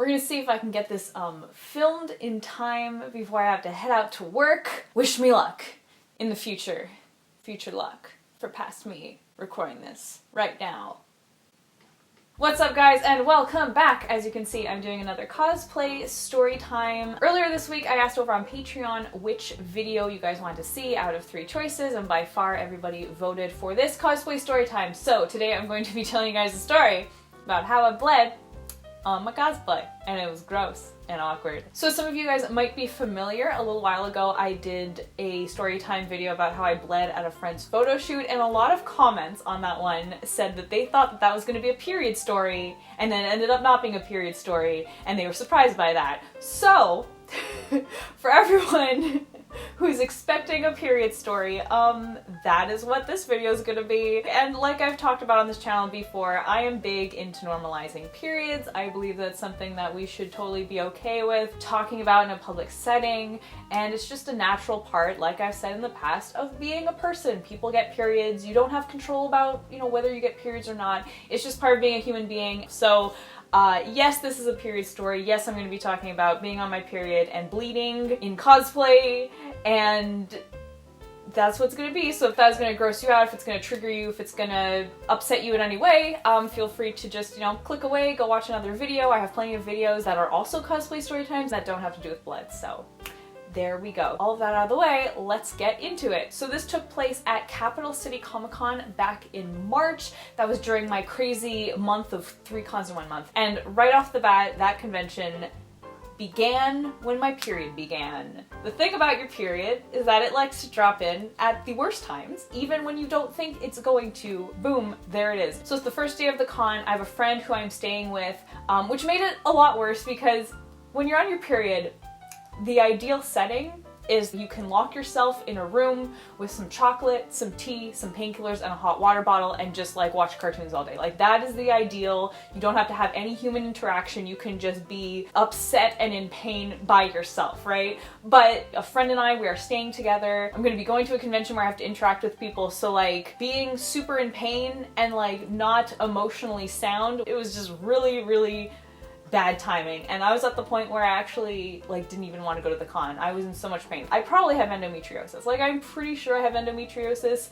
We're gonna see if I can get this filmed in time before I have to head out to work. Wish me luck in the future. Future luck for past me recording this right now. What's up, guys, and welcome back. As you can see, I'm doing another cosplay story time. Earlier this week, I asked over on Patreon which video you guys wanted to see out of 3 choices, and by far everybody voted for this cosplay story time. So today I'm going to be telling you guys a story about how I bled on my cosplay, and it was gross and awkward. So some of you guys might be familiar. A little while ago I did a story time video about how I bled at a friend's photo shoot, and a lot of comments on that one said that they thought that that was going to be a period story, and then it ended up not being a period story, and they were surprised by that. So for everyone who's expecting a period story, that is what this video is gonna be. And like I've talked about on this channel before, I am big into normalizing periods. I believe that's something that we should totally be okay with talking about in a public setting, and it's just a natural part, like I've said in the past, of being a person. People get periods. You don't have control about, whether you get periods or not. It's just part of being a human being. So yes, this is a period story. Yes, I'm going to be talking about being on my period and bleeding in cosplay, and that's what's going to be. So if that's going to gross you out, if it's going to trigger you, if it's going to upset you in any way, feel free to just, click away, go watch another video. I have plenty of videos that are also cosplay story times that don't have to do with blood, so there we go. All of that out of the way, let's get into it. So this took place at Capital City Comic-Con back in March. That was during my crazy month of 3 cons in 1 month. And right off the bat, that convention began when my period began. The thing about your period is that it likes to drop in at the worst times, even when you don't think it's going to. Boom, there it is. So it's the first day of the con. I have a friend who I'm staying with, which made it a lot worse because when you're on your period, the ideal setting is you can lock yourself in a room with some chocolate, some tea, some painkillers, and a hot water bottle and just watch cartoons all day. That is the ideal. You don't have to have any human interaction. You can just be upset and in pain by yourself, right? But a friend and I, we are staying together. I'm gonna be going to a convention where I have to interact with people, so being super in pain and not emotionally sound, it was just really, really bad timing. And I was at the point where I actually didn't even want to go to the con. I was in so much pain. I probably have endometriosis. I'm pretty sure I have endometriosis,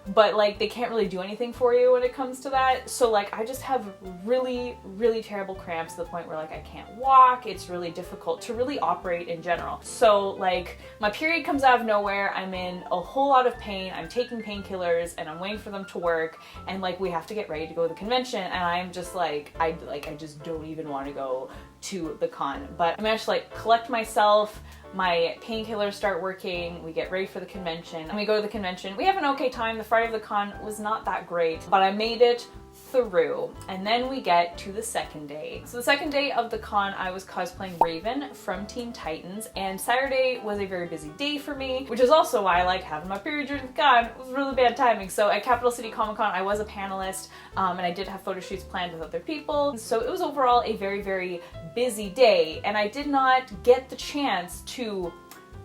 but they can't really do anything for you when it comes to that. So I just have really, really terrible cramps to the point where I can't walk. It's really difficult to really operate in general. So my period comes out of nowhere. I'm in a whole lot of pain. I'm taking painkillers and I'm waiting for them to work, and we have to get ready to go to the convention, and I'm just I just don't even want to go to the con. But I managed to collect myself. My painkillers start working, we get ready for the convention, and we go to the convention. We have an okay time. The Friday of the con was not that great, but I made it through. And then we get to the second day. So the second day of the con, I was cosplaying Raven from Teen Titans, and Saturday was a very busy day for me, which is also why I having my period during the con. It was really bad timing. So at Capital City Comic-Con, I was a panelist, and I did have photo shoots planned with other people. So it was overall a very, very busy day, and I did not get the chance to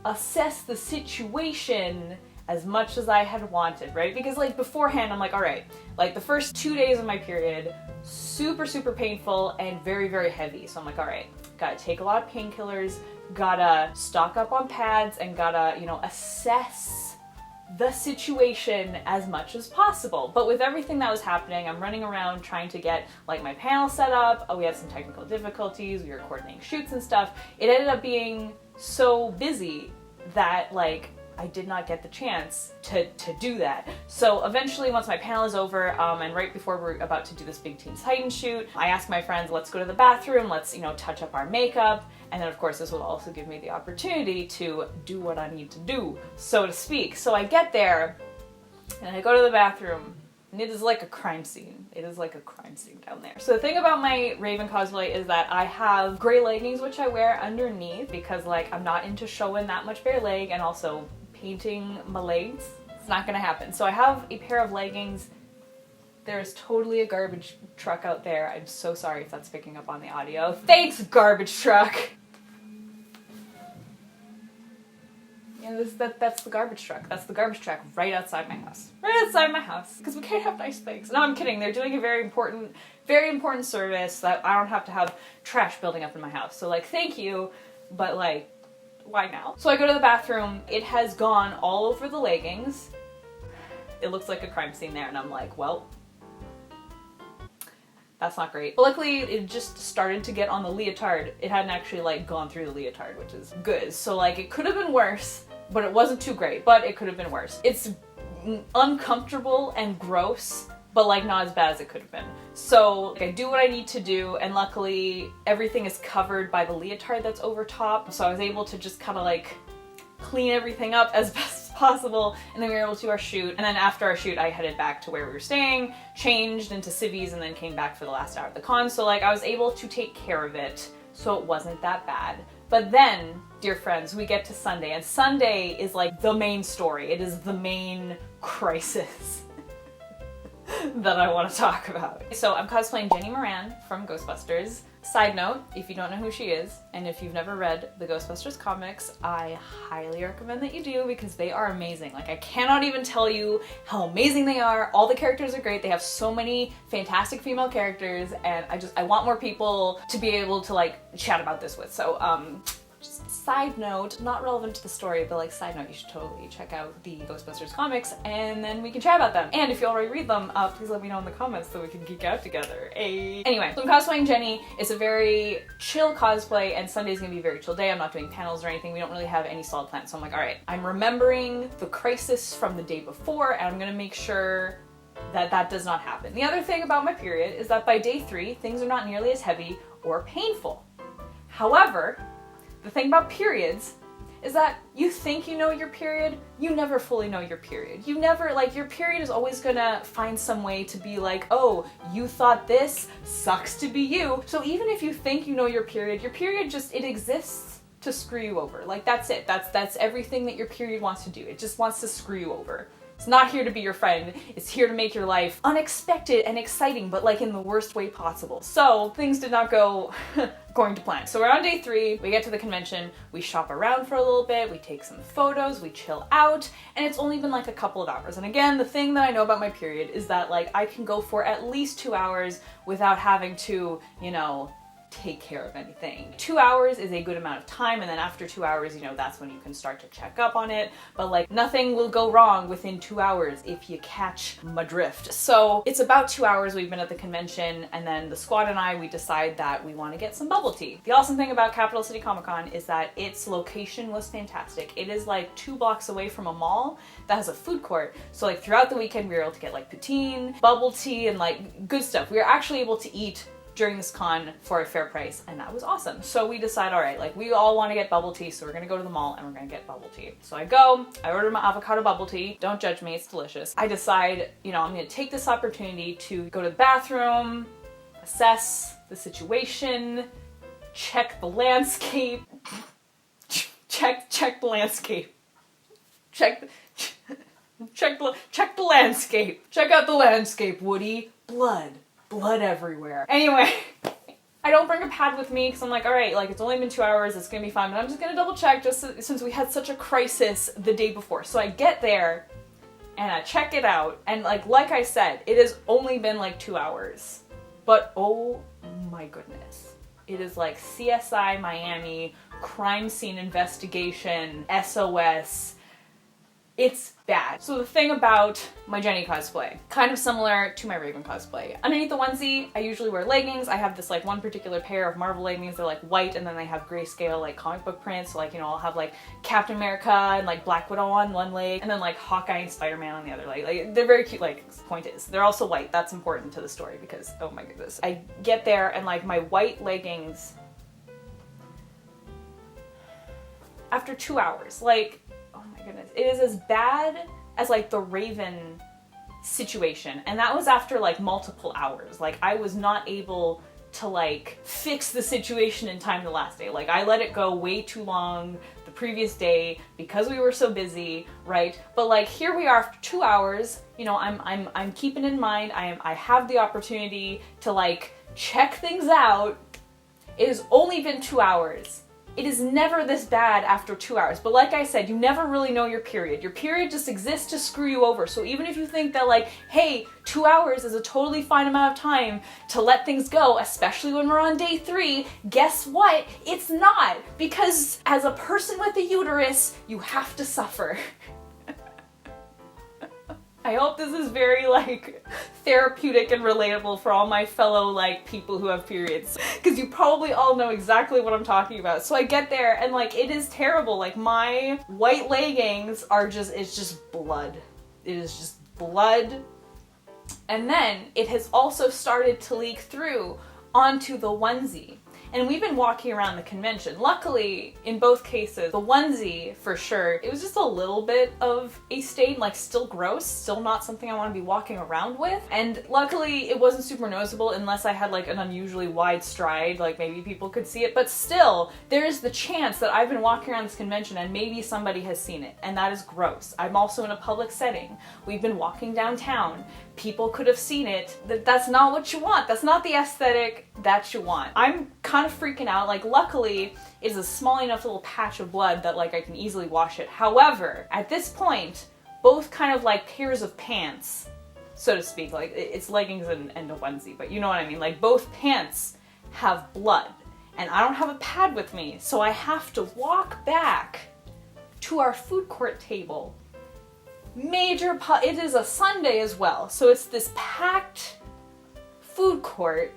assess the situation as much as I had wanted, right? Because beforehand, I'm all right, the first 2 days of my period, super, super painful and very, very heavy. So I'm all right, gotta take a lot of painkillers, gotta stock up on pads, and gotta, assess the situation as much as possible. But with everything that was happening, I'm running around trying to get my panel set up. We had some technical difficulties. We were coordinating shoots and stuff. It ended up being so busy that I did not get the chance to do that. So eventually, once my panel is over, and right before we're about to do this big Teen Titans shoot, I asked my friends, let's go to the bathroom, let's, touch up our makeup. And then of course this will also give me the opportunity to do what I need to do, so to speak. So I get there, and I go to the bathroom, and it is like a crime scene. It is like a crime scene down there. So the thing about my Raven cosplay is that I have gray leggings, which I wear underneath because I'm not into showing that much bare leg, and also painting my legs, it's not gonna happen. So I have a pair of leggings. There's totally a garbage truck out there. I'm so sorry if that's picking up on the audio. Thanks, garbage truck! And that's the garbage truck. That's the garbage truck right outside my house. Right outside my house. Because we can't have nice things. No, I'm kidding. They're doing a very important service that I don't have to have trash building up in my house. So like, thank you, but like, why now? So I go to the bathroom. It has gone all over the leggings. It looks like a crime scene there, and I'm like, well, that's not great. But luckily, it just started to get on the leotard. It hadn't actually like gone through the leotard, which is good. So like, it could have been worse, but it wasn't too great, but it could have been worse. It's uncomfortable and gross, but like not as bad as it could have been. So like, I do what I need to do, and luckily everything is covered by the leotard that's over top. So I was able to just kind of like clean everything up as best as possible, and then we were able to do our shoot. And then after our shoot, I headed back to where we were staying, changed into civvies, and then came back for the last hour of the con. So like, I was able to take care of it, so it wasn't that bad. But then, dear friends, we get to Sunday, and Sunday is like the main story. It is the main crisis that I want to talk about. So I'm cosplaying Jenny Moran from Ghostbusters. Side note, if you don't know who she is, and if you've never read the Ghostbusters comics, I highly recommend that you do, because they are amazing. Like, I cannot even tell you how amazing they are. All the characters are great. They have so many fantastic female characters, and I want more people to be able to like chat about this with. So just side note, not relevant to the story, but like side note, you should totally check out the Ghostbusters comics, and then we can chat about them. And if you already read them, please let me know in the comments so we can geek out together. Ay. Anyway, so I'm cosplaying Jenny. It's a very chill cosplay, and Sunday's gonna be a very chill day. I'm not doing panels or anything. We don't really have any solid plans. So I'm like, all right, I'm remembering the crisis from the day before, and I'm gonna make sure that that does not happen. The other thing about my period is that by day 3, things are not nearly as heavy or painful. However, the thing about periods is that you think you know your period, you never fully know your period. You never, like, your period is always gonna find some way to be like, oh, you thought this, sucks to be you. So even if you think you know your period just, it exists to screw you over. Like, that's it. That's everything that your period wants to do. It just wants to screw you over. It's not here to be your friend. It's here to make your life unexpected and exciting, but like in the worst way possible. So things did not go according to plan. So we're on day 3, we get to the convention, we shop around for a little bit, we take some photos, we chill out, and it's only been like a couple of hours. And again, the thing that I know about my period is that like I can go for at least 2 hours without having to, you know, take care of anything. 2 hours is a good amount of time, and then after 2 hours, you know, that's when you can start to check up on it. But like, nothing will go wrong within 2 hours if you catch my drift. So it's about 2 hours we've been at the convention, and then the squad and I, we decide that we want to get some bubble tea. The awesome thing about Capital City Comic Con is that its location was fantastic. It is like 2 blocks away from a mall that has a food court. So like throughout the weekend, we were able to get like poutine, bubble tea, and like good stuff. We were actually able to eat during this con for a fair price, and that was awesome. So we decide, all right, like we all want to get bubble tea, so we're gonna go to the mall and we're gonna get bubble tea. So I order my avocado bubble tea. Don't judge me, it's delicious. I decide, you know, I'm gonna take this opportunity to go to the bathroom, assess the situation, check the landscape, check the landscape, check the landscape. Check out the landscape, Woody. Blood everywhere. Anyway, I don't bring a pad with me because I'm like, all right, like it's only been 2 hours, it's gonna be fine, but I'm just gonna double check just since we had such a crisis the day before. So I get there and I check it out, and like I said, it has only been like 2 hours, but oh my goodness. It is like CSI Miami, crime scene investigation, SOS. It's bad. So the thing about my Jenny cosplay, kind of similar to my Raven cosplay. Underneath the onesie, I usually wear leggings. I have this like one particular pair of Marvel leggings. They're like white, and then they have grayscale like comic book prints. So like, you know, I'll have like Captain America and like Black Widow on one leg, and then like Hawkeye and Spider-Man on the other leg. Like, they're very cute leggings. The point is, they're also white. That's important to the story because, oh my goodness. I get there and like my white leggings, after 2 hours, like, oh my goodness, it is as bad as like the Raven situation, and that was after like multiple hours. Like, I was not able to like fix the situation in time the last day. Like, I let it go way too long the previous day because we were so busy, right? But like, here we are after 2 hours, you know, I'm keeping in mind I have the opportunity to like check things out. It has only been 2 hours, it is never this bad after 2 hours. But like I said, you never really know your period. Your period just exists to screw you over. So even if you think that like, hey, 2 hours is a totally fine amount of time to let things go, especially when we're on day 3, guess what? It's not. Because as a person with a uterus, you have to suffer. I hope this is very like therapeutic and relatable for all my fellow like people who have periods, because you probably all know exactly what I'm talking about. So I get there and like it is terrible. Like my white leggings are just, it's just blood. It is just blood. And then it has also started to leak through onto the onesie. And we've been walking around the convention. Luckily, in both cases, the onesie, for sure, it was just a little bit of a stain, like still gross, still not something I want to be walking around with. And luckily, it wasn't super noticeable unless I had like an unusually wide stride, like maybe people could see it. But still, there is the chance that I've been walking around this convention and maybe somebody has seen it, and that is gross. I'm also in a public setting. We've been walking downtown. People could have seen it. That's not what you want. That's not the aesthetic that you want. I'm kind of freaking out. Like, luckily, it is a small enough little patch of blood that like I can easily wash it. However, at this point, both kind of like pairs of pants, so to speak, like it's leggings and a onesie, but you know what I mean? Like both pants have blood and I don't have a pad with me, so I have to walk back to our food court table. It is a Sunday as well, so it's this packed food court,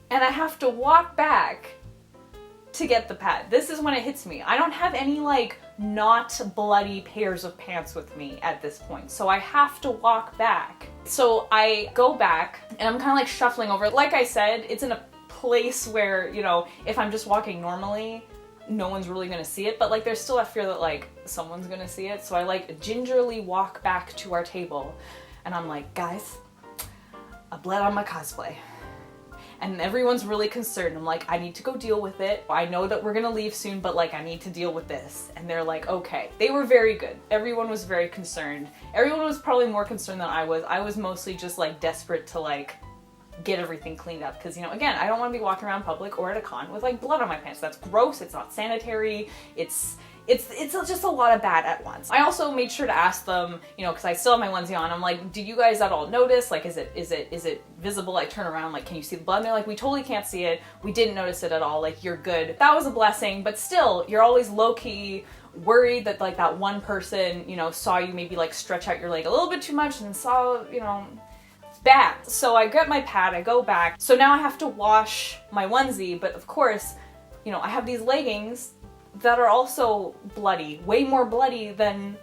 and I have to walk back to get the pad. This is when it hits me. I don't have any like not bloody pairs of pants with me at this point, so I have to walk back. So I go back and I'm kind of like shuffling over. Like I said, it's in a place where, you know, if I'm just walking normally, no one's really gonna see it, but like there's still a fear that like someone's gonna see it. So I like gingerly walk back to our table and I'm like, guys, I bled on my cosplay. And everyone's really concerned. I'm like, I need to go deal with it. I know that we're gonna leave soon, but like I need to deal with this. And they're like, okay. They were very good. Everyone was very concerned. Everyone was probably more concerned than I was. I was mostly just like desperate to like get everything cleaned up, because, you know, again, I don't want to be walking around public or at a con with like blood on my pants. That's gross. It's not sanitary. It's just a lot of bad at once. I also made sure to ask them, you know, because I still have my onesie on. I'm like, did you guys at all notice? Like, is it visible? I turn around, like, can you see the blood? And they're like, we totally can't see it. We didn't notice it at all. Like, you're good. That was a blessing, but still, you're always low-key worried that like that one person, you know, saw you maybe like stretch out your leg a little bit too much and saw, you know, bad. So I get my pad, I go back. So now I have to wash my onesie, but of course, you know, I have these leggings that are also bloody, way more bloody than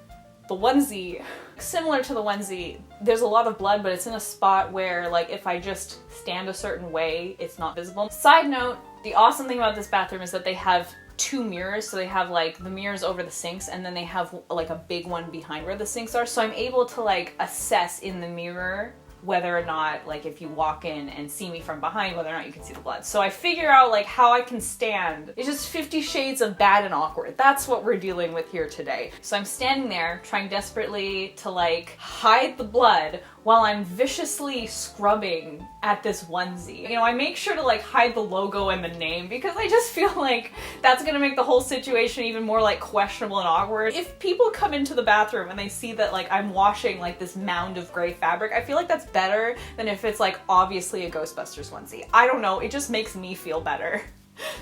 the onesie. Similar to the onesie, there's a lot of blood, but it's in a spot where like if I just stand a certain way, it's not visible. Side note, the awesome thing about this bathroom is that they have 2 mirrors. So they have like the mirrors over the sinks, and then they have like a big one behind where the sinks are. So I'm able to like assess in the mirror whether or not, like if you walk in and see me from behind, whether or not you can see the blood. So I figure out like how I can stand. It's just 50 shades of bad and awkward. That's what we're dealing with here today. So I'm standing there trying desperately to like hide the blood while I'm viciously scrubbing at this onesie. You know, I make sure to like hide the logo and the name because I just feel like that's gonna make the whole situation even more like questionable and awkward. If people come into the bathroom and they see that like I'm washing like this mound of gray fabric, I feel like that's better than if it's like obviously a Ghostbusters onesie. I don't know, it just makes me feel better.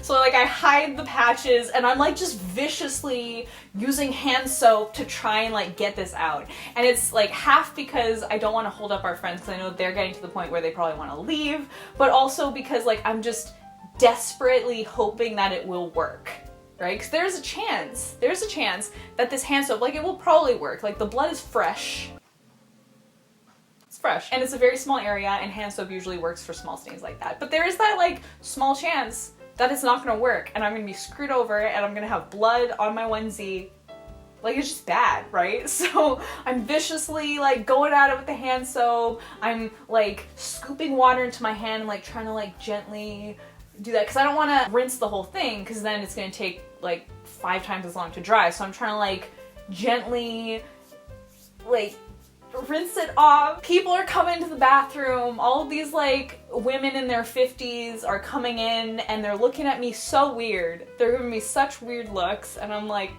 So like I hide the patches and I'm like just viciously using hand soap to try and like get this out. And it's like half because I don't want to hold up our friends because I know they're getting to the point where they probably want to leave, but also because like I'm just desperately hoping that it will work. Right? Because there's a chance that this hand soap, like it will probably work. Like the blood is fresh. It's fresh. And it's a very small area and hand soap usually works for small stains like that. But there is that like small chance that it's not gonna work and I'm gonna be screwed over and I'm gonna have blood on my onesie. Like it's just bad, right? So I'm viciously like going at it with the hand soap. I'm like scooping water into my hand and like trying to like gently do that because I don't want to rinse the whole thing because then it's gonna take like 5 times as long to dry. So I'm trying to like gently like rinse it off. People are coming to the bathroom. All of these like women in their 50s are coming in and they're looking at me so weird. They're giving me such weird looks and I'm like,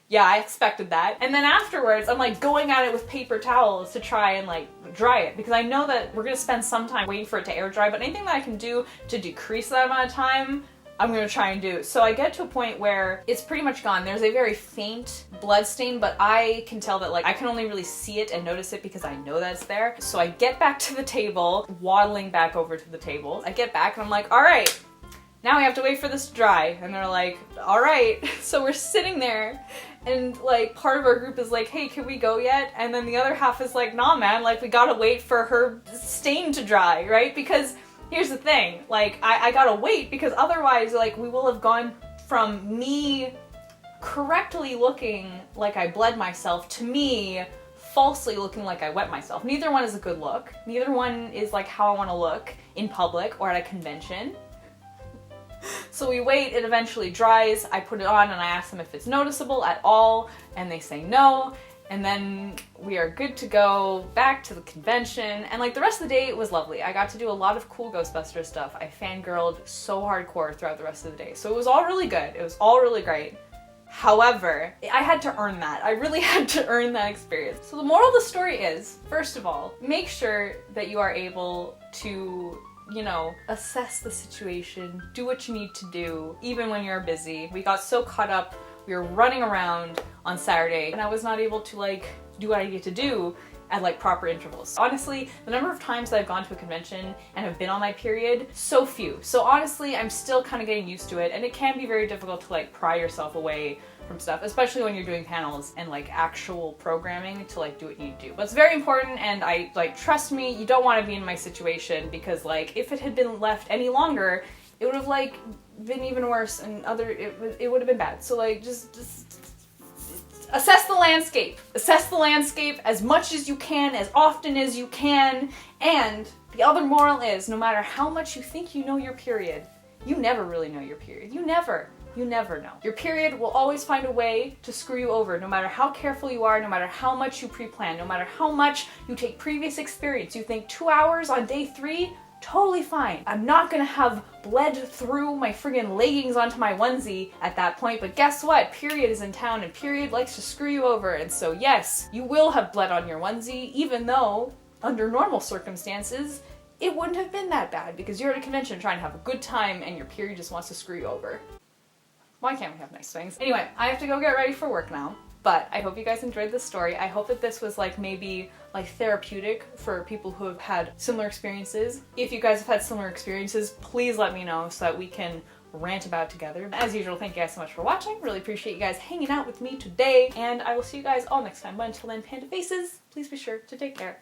yeah, I expected that. And then afterwards, I'm like going at it with paper towels to try and like dry it because I know that we're gonna spend some time waiting for it to air dry, but anything that I can do to decrease that amount of time, I'm gonna try and do. So I get to a point where it's pretty much gone. There's a very faint blood stain, but I can tell that like I can only really see it and notice it because I know that it's there. So I get back to the table, waddling back over to the table. I get back and I'm like, all right, now we have to wait for this to dry. And they're like, all right. So we're sitting there and like part of our group is like, hey, can we go yet? And then the other half is like, nah, man, like we gotta wait for her stain to dry, right? Because here's the thing, like, I gotta wait because otherwise, like, we will have gone from me correctly looking like I bled myself to me falsely looking like I wet myself. Neither one is a good look. Neither one is, like, how I want to look in public or at a convention. So we wait, it eventually dries, I put it on and I ask them if it's noticeable at all, and they say no. And then we are good to go back to the convention. And like the rest of the day, it was lovely. I got to do a lot of cool Ghostbuster stuff. I fangirled so hardcore throughout the rest of the day. So it was all really good. It was all really great. However, I had to earn that. I really had to earn that experience. So the moral of the story is, first of all, make sure that you are able to, you know, assess the situation, do what you need to do, even when you're busy. We got so caught up, we were running around on Saturday and I was not able to like do what I needed to do at like proper intervals. Honestly, the number of times that I've gone to a convention and have been on my period, so few. So honestly, I'm still kind of getting used to it and it can be very difficult to like pry yourself away from stuff, especially when you're doing panels and like actual programming to like do what you need to do. But it's very important and I like, trust me, you don't want to be in my situation because like if it had been left any longer, it would have like been even worse and it would have been bad. So like just assess the landscape. Assess the landscape as much as you can, as often as you can. And the other moral is, no matter how much you think you know your period, you never really know your period. You never know. Your period will always find a way to screw you over, no matter how careful you are, no matter how much you pre-plan, no matter how much you take previous experience. You think 2 hours on day 3? Totally fine. I'm not gonna have bled through my friggin' leggings onto my onesie at that point, but guess what? Period is in town and period likes to screw you over, and so yes, you will have bled on your onesie, even though under normal circumstances, it wouldn't have been that bad because you're at a convention trying to have a good time and your period just wants to screw you over. Why can't we have nice things? Anyway, I have to go get ready for work now. But I hope you guys enjoyed this story. I hope that this was like maybe like therapeutic for people who have had similar experiences. If you guys have had similar experiences, please let me know so that we can rant about together. As usual, thank you guys so much for watching. Really appreciate you guys hanging out with me today. And I will see you guys all next time. But until then, panda faces, please be sure to take care.